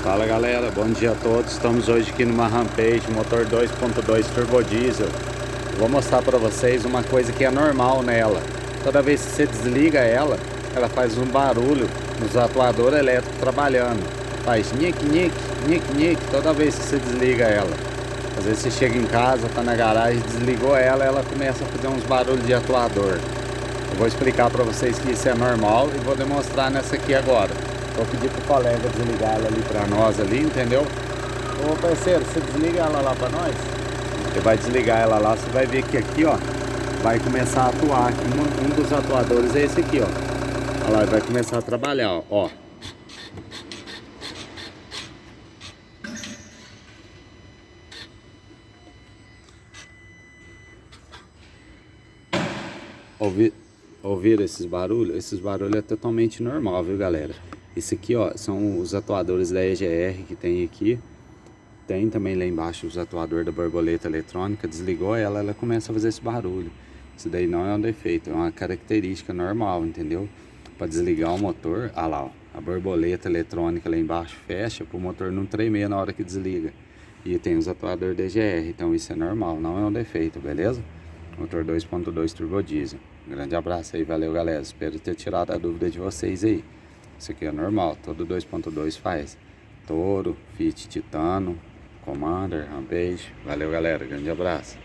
Fala galera, bom dia a todos. Estamos hoje aqui numa Rampage, motor 2.2 turbo diesel. Vou mostrar para vocês uma coisa que é normal nela. Toda vez que você desliga ela, ela faz um barulho nos atuadores elétricos trabalhando. Faz nick, nick, nick, nick, toda vez que você desliga ela. Às vezes você chega em casa, tá na garagem, desligou ela, ela começa a fazer uns barulhos de atuador. Eu vou explicar para vocês que isso é normal e vou demonstrar nessa aqui agora. Vou pedir pro colega desligar ela ali pra nós ali, entendeu? Ô parceiro, você desliga ela lá pra nós? Você vai desligar ela lá, você vai ver que aqui, ó, vai começar a atuar. Um dos atuadores é esse aqui, ó. Olha lá, vai começar a trabalhar, ó. Ouviram esses barulhos? Esses barulhos é totalmente normal, viu galera? Esse aqui, ó, são os atuadores da EGR que tem aqui. Tem também lá embaixo os atuadores da borboleta eletrônica. Desligou ela, ela começa a fazer esse barulho. Isso daí não é um defeito, é uma característica normal, entendeu? Para desligar o motor, olha lá, ó, a borboleta eletrônica lá embaixo fecha para o motor não tremer na hora que desliga. E tem os atuadores da EGR, então isso é normal, não é um defeito, beleza? Motor 2.2 turbo diesel. Grande abraço aí, valeu galera. Espero ter tirado a dúvida de vocês aí. Isso aqui é normal, todo 2.2 faz. Toro, Fit Titano, Commander, Rampage. Valeu galera, grande abraço.